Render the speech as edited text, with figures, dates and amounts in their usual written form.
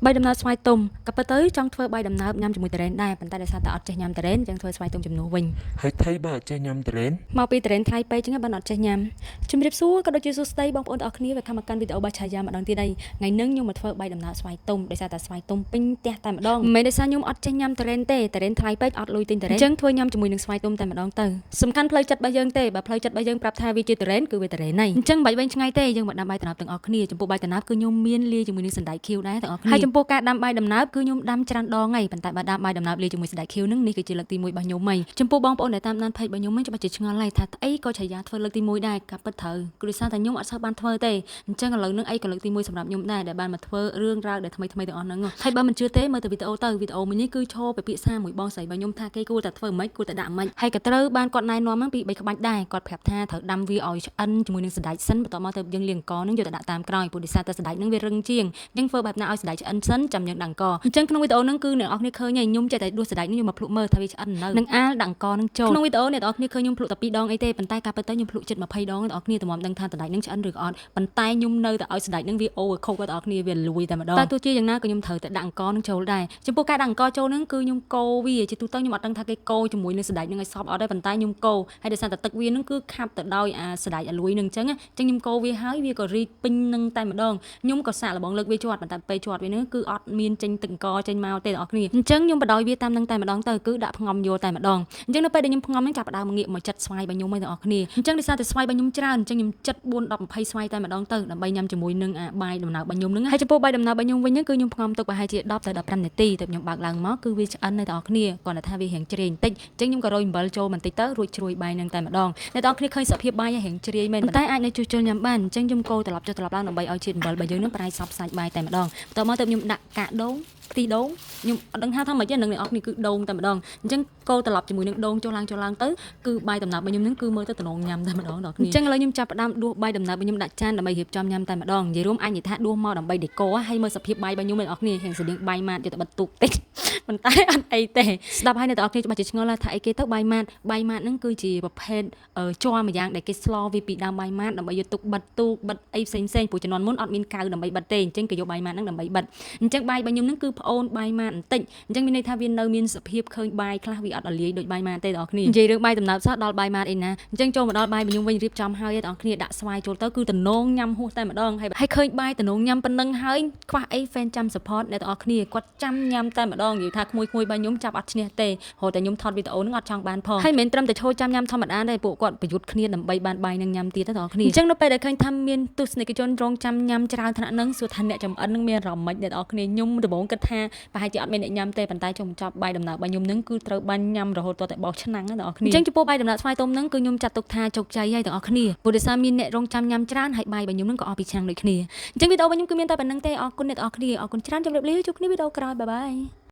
Bayដំណើរស្វាយទុំក៏ពិតទៅចង់ធ្វើបាយដំណើបញ៉ាំជាមួយតារ៉េនដែរប៉ុន្តែដោយសារតែអត់ចេះញ៉ាំតារ៉េនចឹងធ្វើស្វាយទុំជំនួសវិញហើយថៃបើអត់ចេះញ៉ាំតារ៉េនមកពីតារ៉េនថ្លៃពេកចឹងបានអត់ចេះញ៉ាំជំរាបសួរក៏ដូចជាសួស្ដីបងប្អូនទាំងអស់គ្នាwelcomeមកកាន់វីដេអូរបស់ឆាយាម្ដងទៀតហើយថ្ងៃនេះខ្ញុំមកធ្វើបាយដំណើបស្វាយទុំដោយសារតែស្វាយទុំពេញផ្ទះតែម្ដងមិនមែនដោយសារខ្ញុំអត់ចេះញ៉ាំតារ៉េនទេតារ៉េនថ្លៃពេកអត់លុយទិញតារ៉េនចឹងធ្វើញ៉ាំជាមួយនឹងស្វាយទុំតែម្ដងទៅសំខាន់ផ្លូវចិត្តរបស់យើងទេបើផ្លូវចិត្តរបស់យើងប្រាប់ថាវាជាតារ៉េនគឺវាតារ៉េនហើយអញ្ចឹងបាច់វែងឆ្ងាយទេយើងមកដាំបាយដំណើបទាំងអស់គ្នាចំពោះបាយដំណើបគឺខ្ញុំមានលាយជាមួយនឹងសណ្តែកខៀវដែរទាំងអស់គ្នាហើយចំពោះការដាំបាយដំណើបគឺខ្ញុំដាំច្រើនដងហើយប៉ុន្តែបើដាំបាយដំណើបលាយជាមួយសណ្តែកខៀវនឹងនេះគឺជាលើកទី1របស់ខ្ញុំហើយចំពោះបងប្អូនដែលតាមដាន page របស់ខ្ញុំវិញច្បាស់ជាឆ្ងល់ហើយថាអីក៏ឆាយាធ្វើលើកទី1ដែរក៏ពិតត្រូវគឺដោយសារតែខ្ញុំអត់សូវបានធ្វើទេអញ្ចឹងឥឡូវនឹងអីក៏លើកទី1សម្រាប់ខ្ញុំដែរដែលបានមកធ្វើរឿងរ៉ាវដែលថ្មីៗទាំងអស់ហ្នឹងហើយបើមិនជឿទេមើលទៅវីដេអូមួយនេះគឺឈរពិភាក្សាមួយបងស្រីរបស់ខ្ញុំថាគេគួរតែធ្វើម៉េចគួរតែដាក់ម៉េចហើយក៏ត្រូវបានគាត់ណែនាំហ្នឹងពី3ក្បាច់ដែរគាត់ប្រាប់ថាត្រូវដាំវាឲ្យឆ្អិនជាមួយនឹងសណ្តែកសិនបន្ទាប់មកទៅយើងលាងអង្ករហ្នឹងយកទៅដាក់តាមក្រោយព្រោះដោយសារតែសណ្តែកហ្នឹងវារឹងជាងអញ្ចឹងធ្វើបែបណាឲ្យសណ្តែកឆ្អិនសិនចាំយើងដាក់អង្ករអញ្ចឹងក្នុងវីដេអូហ្នឹងគឺអ្នកនរគ្នាឃើញហើយខ្ញុំចេះតែដួសសណ្តែកហ្នឹងយកមកភ្លក់មើលថាវាឆ្អិននៅនឹងអាលដាក់អង្ករហ្នឹងចូលក្នុងវីដេអូអ្នកនរគ្នាឃើញខ្ញុំភ្លក់តែ2ដងអីទេប៉ុន្តែការពិតទៅខ្ញុំភ្លក់ជិត20ដងអ្នកនរគ្នាតម្រាំដឹងថាសណ្តែកហ្នឹងឆ្អិនឬក៏អត់ប៉ុន្តែខ្ញុំនៅតែឲ្យសណ្តែកហ្នឹងវា overcook ដល់អ្នកនរគ្នាវាលួយតែម្ដងតែទោះជាយ៉ាងណាក៏ខ្ញុំត្រូវតែដាក់អង្ករហ្នឹងចូលដែរចំពោះការដាក់អង្ករចូលហ្នឹងគឺខ្ញុំកូរវាជាទូទៅខ្ញុំអត់ដឹងថាគេកូរជាមួយនឹងសណ្តែកហ្នឹងឲ្យសព្វអត់ទេប៉ុន្តែខ្ញុំកូរហើយដោយសារតែទឹកវាហ្នឹងគឺខាប់ទៅដោយអាសណ្តែកអាលួយហ្នឹងអញ្ចឹងខ្ញុំកូរវាហើយវាក៏រីកពេញនឹងតែម្ដងខ្ញុំក៏សាកល្បងលើកវាជាប់ប៉ុន្តែពេលជាប់វាហ្នឹងគឺអត់មានចេញទឹកអង្ករចេញមកទេអ្នកនរគ្នាអញ្ចឹងខ្ញុំបដ ாய்វាតាមនឹងតែម្ដងទៅគឺដាក់ផ្ងំយកតែម្ដងអញ្ចឹងនៅពេលដែលខ្ញុំផ្ងំហ្នឹងចាប់ផ្ដើមងាកមកចិត្តស្វាយរបស់ខ្ញុំហ្នឹងអ្នកនរគ្នាអញ្ចឹងដោយសារតែស្វាយរបស់ខ្ញុំច្រើនអញ្ចឹងខ្ញុំចិត្ត4 10 20ស្វាយតែម្ដងទៅដើម្បីញ៉ាំជាមួយនឹងអាបាយដំណើបរបស់ខ្ញុំហ្នឹងហើយចំពោះបាយដំណើបរបស់ខ្ញុំវិញហ្នឹងគឺខ្ញុំផ្ងំទុកប្រហែលជា10ទៅ15នាទីទើបខ្ញុំបើកឡើងមកគឺវាឆ្អិននៅអ្នកនរគ្នាគ្រាន់តែថាវារៀងជ្រាយបន្តិចអញ្ចឹងខ្ញុំក៏រោយអំបិលចូលបន្តិចទៅរួចជ្រោយបាយហ្នឹងតែម្ដងអ្នកនរគ្នាឃើញសភាពបាយរៀងជ្រាយមែនប៉ុន្តែអាចនៅជួសជុលញ៉ាំបានអញ្ចឹងខ្ញុំកូរត្រឡប់ចុះត្រឡប់ឡើងដើម្បីឲ្យជាតិអំបិលរបស់យើងហ្នឹងប្រែសពសាច់បាយតែម្ដងបន្ទាប់មកទើបខ្ញុំដាក់កាដូងខ្ទិះដូងខ្ញុំអត់ដឹងថាម៉េចទេនឹងអ្នកនរគ្នាគឺដូងតែម្ដងអញ្ចឹងកូរត្រឡប់ជាមួយនឹងដូងចុះឡើងទៅគឺបាយដំណើបរបស់ខ្ញុំហ្នឹងគឺមើលទៅតំណងញ៉ាំតែម្ដងដល់គ្នាអញ្ចឹងឥឡូវខ្ញុំចាប់ផ្ដើមដួសបាយដំណើបរបស់ខ្ញុំដាក់ចានដើម្បីរៀបចំញ៉ាំតែម្ដងនិយាយរួមអាចនិយាយថាដួសមកដើម្បីដេកូហើយមើលសភាពបាយរបស់ខ្ញុំអ្នកនរគ្នារៀងស្តៀងបាយម៉ាតយកទៅបិទទូកតិចប៉ុន្តែអត់អីទេស្ដាប់ហើយអ្នកនរគ្នាច្បាស់ជាឆ្ងល់ថាអីគេទៅបាយម៉ាតហ្នឹងគឺជាប្រភេទជ័រមួយយ៉ាងដែលគេស្លវាពីដើមបាយម៉ាតដើម្បីយកទុកបិទទូកបិទអីផ្សេងព្រោះជំនាន់មុនអត់មានកៅដើម្បីបិទទេអញ្ចឹងគេយកបាយម៉ាតហ្នឹងដើម្បីបិទអញ្ចឹងបាយរបស់ខ្ញុំហ្នឹងគឺប្អូនបាយម៉ាតបន្តិចអញ្ចឹងមានន័យថាវានៅមានសភាពឃើញបាយខ្លះវាអត់រលាយដូចបាយម៉ាតទេបងប្អូននិយាយរឿងបាយដំណើបសោះដល់បាយម៉ាតអីណាអញ្ចឹងចូលមកដល់បាយខ្ញុំវិញរៀបចំហើយបងប្អូនដាក់ស្វាយចូលទៅគឺតំណងញ៉ាំហួសតែម្ដងហើយឃើញបាយតំណងញ៉ាំប៉ុណ្ណឹងហើយខ្វះអី fan ចាំ support អ្នកទាំងអស់គ្នាគាត់ចាំញ៉ាំតែម្ដងនិយាយថាក្មួយបាយខ្ញុំចាប់អត់ឈ្នះទេរហូតតែខ្ញុំថតវីដេអូហ្នឹងអត់ចង់បានផងហើយមិនមែនត្រឹមតែឈរចាំញ៉ាំធម្មតាទេពួកគាត់ប្រយុទ្ធគ្នាដើម្បីបានបាយនឹងញ៉ាំទៀតបងប្អូនអញ្ចឹងនៅពេលដែលឃើញថាមានទស្សនិកជនរងចាំញ៉ាំច្រើនថ្នាក់ហ្នឹងសួរថាអ្នកចំអិននឹងមានអារម្មណ៍ម៉េចអ្នកទាំងអស់គ្នាខ្ញុំដំបូងគិតថាប្រហែលជាអត់មានអ្នកញ៉ាំទេប៉ុន្តែចុងបញ្ចប់បាយដំណើបរបស់ខ្ញុំហ្នឹងគឺត្រូវបានញ៉ាំរហូតដល់តែបោសឆ្នាំងណាបងប្អូនអញ្ចឹងចំពោះបាយដំណើបស្វាយទុំហ្នឹងគឺខ្ញុំចាត់ទុកថាជោគជ័យហើយទាំងអស់គ្នាព្រោះដោយសារមានអ្នករងចាំញ៉ាំច្រើនហើយបាយរបស់ខ្ញុំហ្នឹងក៏អស់ពីឆ្នាំងដូចគ្នាអញ្ចឹងវីដេអូរបស់ខ្ញុំគឺមានតែប៉ុណ្្នឹងទេអរគុណអ្នកទាំងអស់គ្នាអរគុណច្រើនជម្រាបលាជួបគ្នាវីដេអូក្រោយបាយ